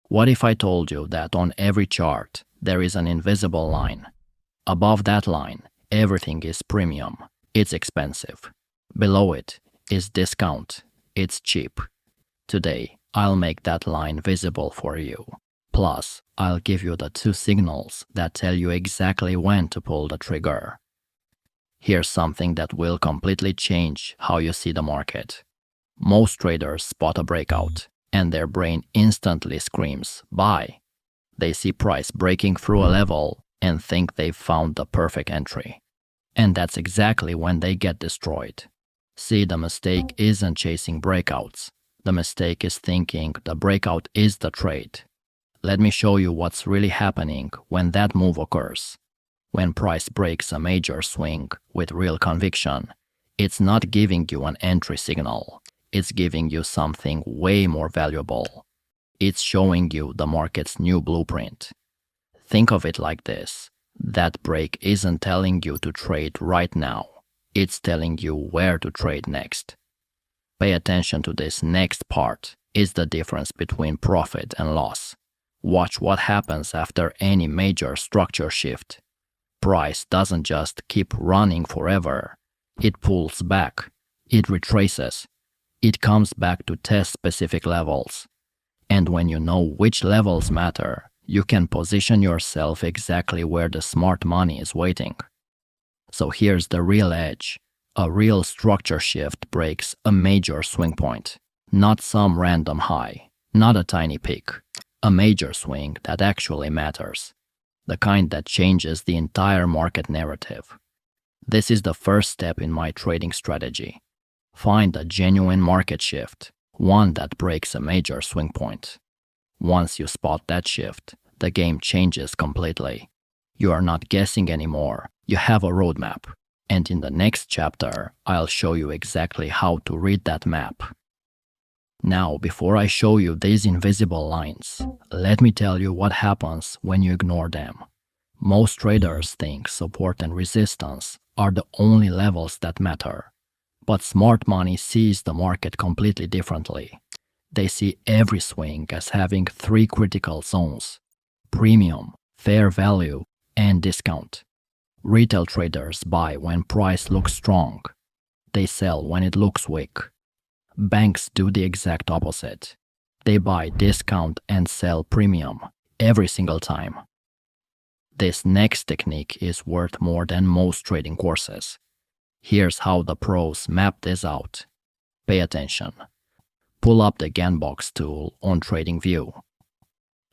What if I told you that on every chart there is an invisible line? Above that line, everything is premium. It's expensive. Below it is discount. It's cheap. Today, I'll make that line visible for you. Plus, I'll give you the two signals that tell you exactly when to pull the trigger. Here's something that will completely change how you see the market. Most traders spot a breakout, and their brain instantly screams, buy. They see price breaking through a level and think they've found the perfect entry. And that's exactly when they get destroyed. See, the mistake isn't chasing breakouts. The mistake is thinking the breakout is the trade. Let me show you what's really happening when that move occurs. When price breaks a major swing with real conviction, it's not giving you an entry signal. It's giving you something way more valuable. It's showing you the market's new blueprint. Think of it like this. That break isn't telling you to trade right now. It's telling you where to trade next. Pay attention to this next part. It's the difference between profit and loss. Watch what happens after any major structure shift. Price doesn't just keep running forever. It pulls back. It retraces. It comes back to test specific levels. And when you know which levels matter, you can position yourself exactly where the smart money is waiting. So here's the real edge. A real structure shift breaks a major swing point. Not some random high, not a tiny peak. A major swing that actually matters. The kind that changes the entire market narrative. This is the first step in my trading strategy. Find a genuine market shift, one that breaks a major swing point. Once you spot that shift, the game changes completely. You are not guessing anymore, you have a roadmap. And in the next chapter, I'll show you exactly how to read that map. Now, before I show you these invisible lines, let me tell you what happens when you ignore them. Most traders think support and resistance are the only levels that matter. But smart money sees the market completely differently. They see every swing as having three critical zones: premium, fair value, and discount. Retail traders buy when price looks strong. They sell when it looks weak. Banks do the exact opposite. They buy discount and sell premium every single time. This next technique is worth more than most trading courses. Here's how the pros map this out. Pay attention. Pull up the Gann box tool on TradingView.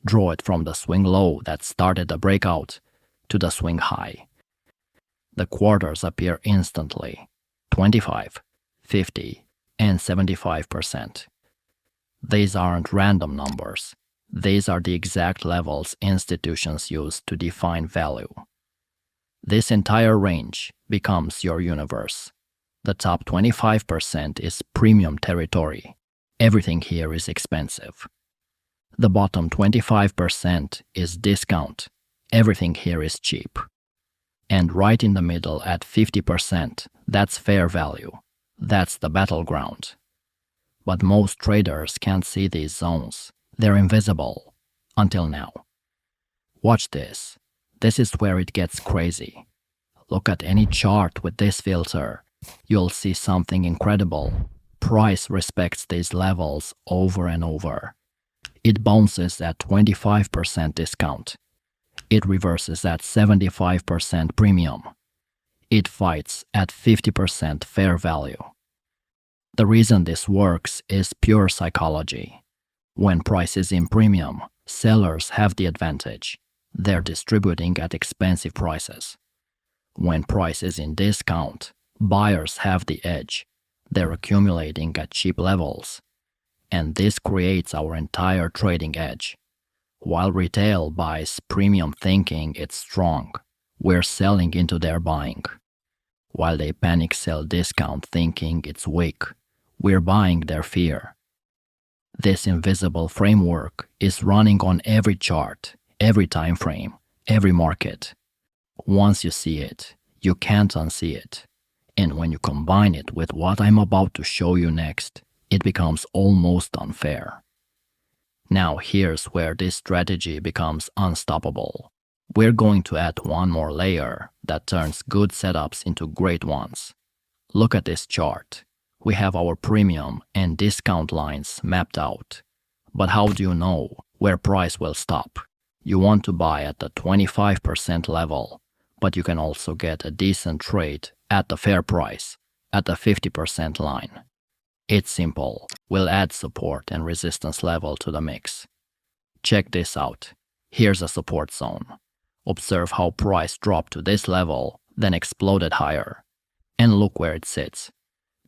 Draw it from the swing low that started the breakout to the swing high. The quarters appear instantly: 25, 50, and 75%. These aren't random numbers. These are the exact levels institutions use to define value. This entire range becomes your universe. The top 25% is premium territory. Everything here is expensive. The bottom 25% is discount. Everything here is cheap. And right in the middle at 50%, that's fair value. That's the battleground. But most traders can't see these zones. They're invisible. Until now. Watch this. This is where it gets crazy. Look at any chart with this filter. You'll see something incredible. Price respects these levels over and over. It bounces at 25% discount. It reverses at 75% premium. It fights at 50% fair value. The reason this works is pure psychology. When price is in premium, sellers have the advantage. They're distributing at expensive prices. When price is in discount, buyers have the edge. They're accumulating at cheap levels. And this creates our entire trading edge. While retail buys premium thinking it's strong, we're selling into their buying. While they panic sell discount thinking it's weak, we're buying their fear. This invisible framework is running on every chart, every time frame, every market. Once you see it, you can't unsee it. And when you combine it with what I'm about to show you next, it becomes almost unfair. Now here's where this strategy becomes unstoppable. We're going to add one more layer that turns good setups into great ones. Look at this chart. We have our premium and discount lines mapped out. But how do you know where price will stop? You want to buy at the 25% level, but you can also get a decent trade at the fair price, at the 50% line. It's simple. We'll add support and resistance level to the mix. Check this out. Here's a support zone. Observe how price dropped to this level, then exploded higher. And look where it sits.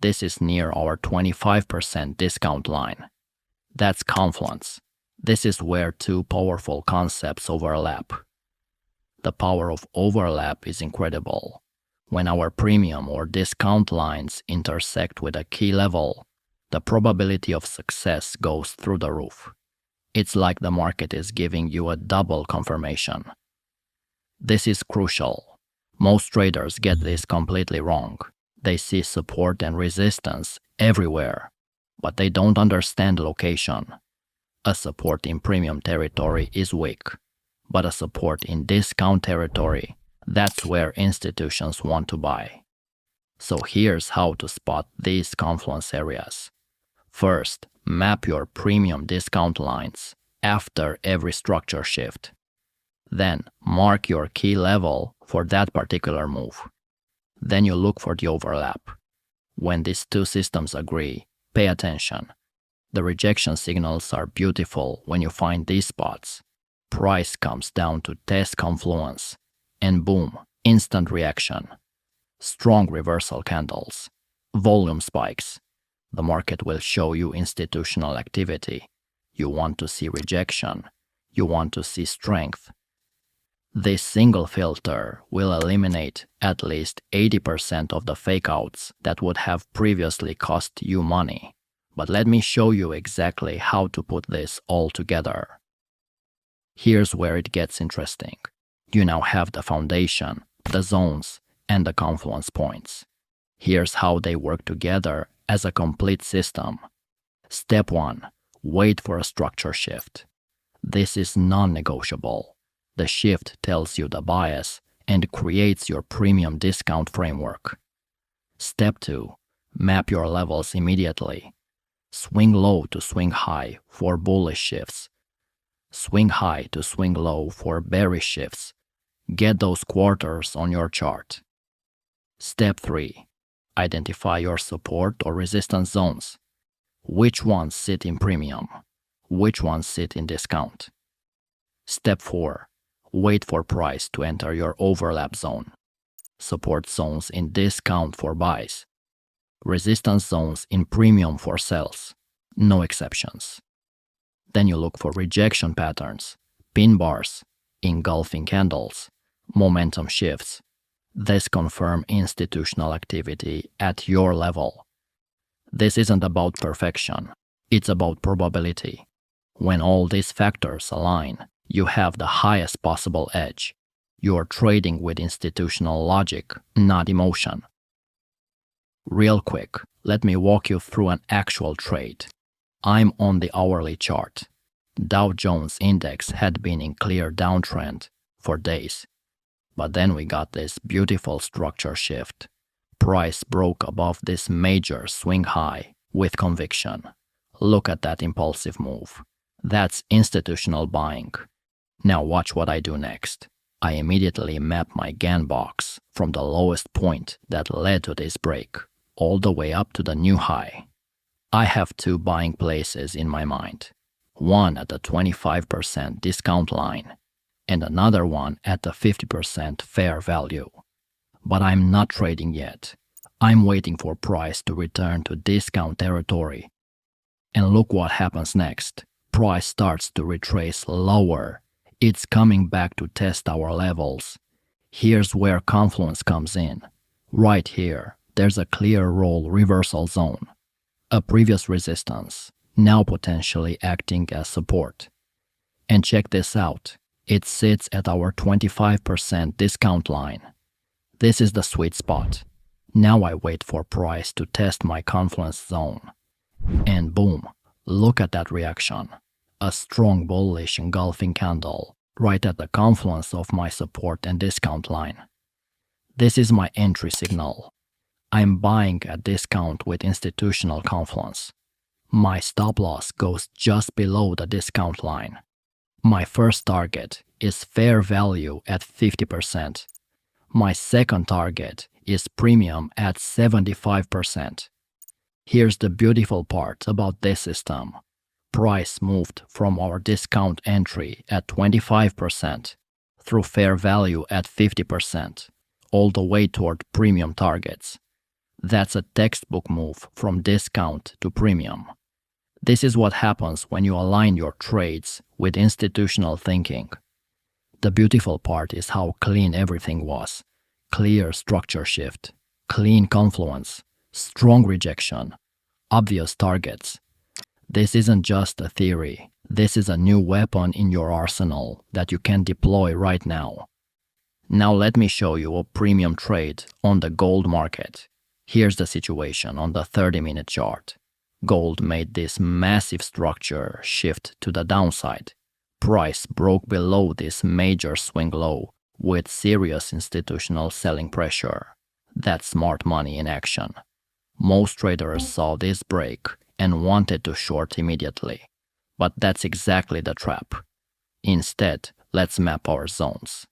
This is near our 25% discount line. That's Confluence. This is where two powerful concepts overlap. The power of overlap is incredible. When our premium or discount lines intersect with a key level, the probability of success goes through the roof. It's like the market is giving you a double confirmation. This is crucial. Most traders get this completely wrong. They see support and resistance everywhere, but they don't understand location. A support in premium territory is weak, but a support in discount territory, that's where institutions want to buy. So here's how to spot these confluence areas. First, map your premium discount lines after every structure shift. Then, mark your key level for that particular move. Then you look for the overlap. When these two systems agree, pay attention. The rejection signals are beautiful when you find these spots. Price comes down to test confluence, and boom, instant reaction. Strong reversal candles. Volume spikes. The market will show you institutional activity. You want to see rejection. You want to see strength. This single filter will eliminate at least 80% of the fakeouts that would have previously cost you money. But let me show you exactly how to put this all together. Here's where it gets interesting. You now have the foundation, the zones, and the confluence points. Here's how they work together as a complete system. Step 1. Wait for a structure shift. This is non-negotiable. The shift tells you the bias and creates your premium discount framework. Step 2. Map your levels immediately. Swing low to swing high for bullish shifts. Swing high to swing low for bearish shifts. Get those quarters on your chart. Step 3. Identify your support or resistance zones. Which ones sit in premium? Which ones sit in discount? Step 4. Wait for price to enter your overlap zone. Support zones in discount for buys. Resistance zones in premium for sells. No exceptions. Then you look for rejection patterns, pin bars, engulfing candles, momentum shifts. This confirms institutional activity at your level. This isn't about perfection. It's about probability. When all these factors align, you have the highest possible edge. You are trading with institutional logic, not emotion. Real quick, let me walk you through an actual trade. I'm on the hourly chart. Dow Jones Index had been in clear downtrend for days. But then we got this beautiful structure shift. Price broke above this major swing high with conviction. Look at that impulsive move. That's institutional buying. Now watch what I do next. I immediately map my Gann box from the lowest point that led to this break all the way up to the new high. I have two buying places in my mind. One at the 25% discount line and another one at the 50% fair value. But I'm not trading yet. I'm waiting for price to return to discount territory. And look what happens next. Price starts to retrace lower. It's coming back to test our levels. Here's where Confluence comes in. Right here, there's a clear roll reversal zone. A previous resistance, now potentially acting as support. And check this out. It sits at our 25% discount line. This is the sweet spot. Now I wait for price to test my Confluence zone. And boom, look at that reaction. a strong bullish engulfing candle right at the confluence of my support and discount line. This is my entry signal. I'm buying at discount with institutional confluence. My stop loss goes just below the discount line. My first target is fair value at 50%. My second target is premium at 75%. Here's the beautiful part about this system. Price moved from our discount entry at 25% through fair value at 50%, all the way toward premium targets. That's a textbook move from discount to premium. This is what happens when you align your trades with institutional thinking. The beautiful part is how clean everything was. Clear structure shift, clean confluence, strong rejection, obvious targets. This isn't just a theory. This is a new weapon in your arsenal that you can deploy right now. Now let me show you a premium trade on the gold market. Here's the situation on the 30-minute chart. Gold made this massive structure shift to the downside. Price broke below this major swing low with serious institutional selling pressure. That's smart money in action. Most traders saw this break and wanted to short immediately. But that's exactly the trap. Instead, let's map our zones.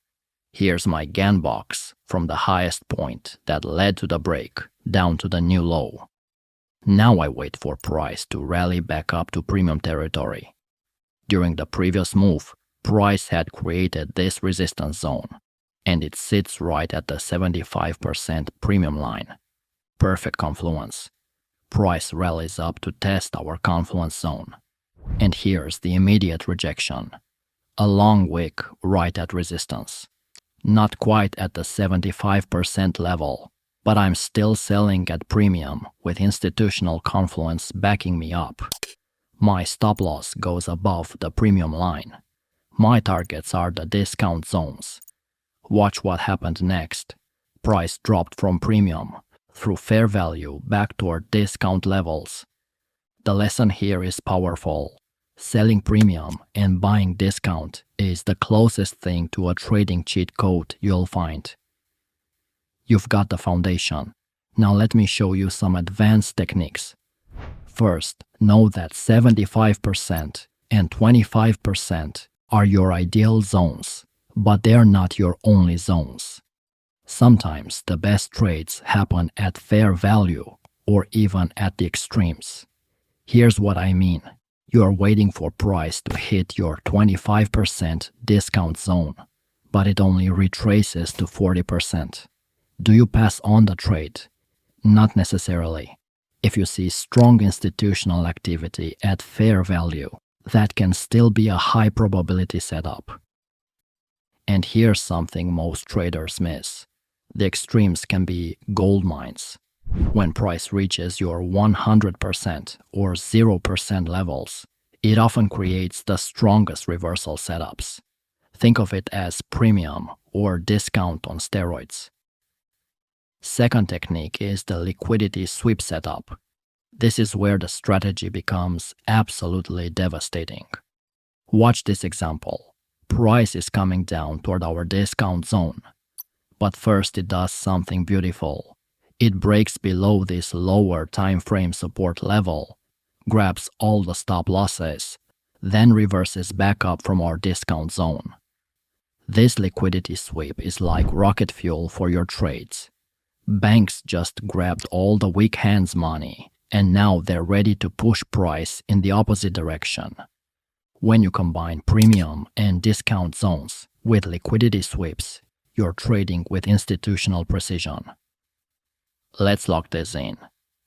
Here's my Gann box from the highest point that led to the break down to the new low. Now I wait for price to rally back up to premium territory. During the previous move, price had created this resistance zone, and it sits right at the 75% premium line. Perfect confluence. Price rallies up to test our confluence zone. And here's the immediate rejection. A long wick right at resistance. Not quite at the 75% level, but I'm still selling at premium with institutional confluence backing me up. My stop loss goes above the premium line. My targets are the discount zones. Watch what happened next. Price dropped from premium through fair value back toward discount levels. The lesson here is powerful. Selling premium and buying discount is the closest thing to a trading cheat code you'll find. You've got the foundation. Now let me show you some advanced techniques. First, know that 75% and 25% are your ideal zones, but they're not your only zones. Sometimes the best trades happen at fair value or even at the extremes. Here's what I mean. You're waiting for price to hit your 25% discount zone, but it only retraces to 40%. Do you pass on the trade? Not necessarily. If you see strong institutional activity at fair value, that can still be a high probability setup. And here's something most traders miss. The extremes can be gold mines. When price reaches your 100% or 0% levels, it often creates the strongest reversal setups. Think of it as premium or discount on steroids. Second technique is the liquidity sweep setup. This is where the strategy becomes absolutely devastating. Watch this example. Price is coming down toward our discount zone. But first it does something beautiful. It breaks below this lower time frame support level, grabs all the stop losses, then reverses back up from our discount zone. This liquidity sweep is like rocket fuel for your trades. Banks just grabbed all the weak hands money, and now they're ready to push price in the opposite direction. When you combine premium and discount zones with liquidity sweeps, you're trading with institutional precision. Let's lock this in.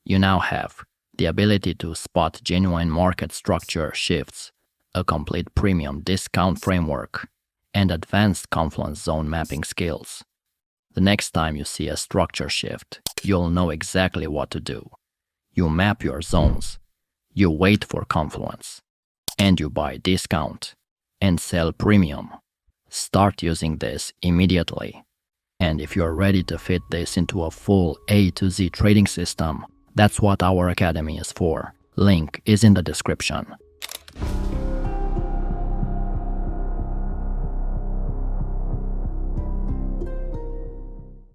You now have the ability to spot genuine market structure shifts, a complete premium discount framework, and advanced confluence zone mapping skills. The next time you see a structure shift, you'll know exactly what to do. You map your zones, you wait for confluence, and you buy discount and sell premium. Start using this immediately. And if you're ready to fit this into a full A to Z trading system, that's what our academy is for. Link is in the description.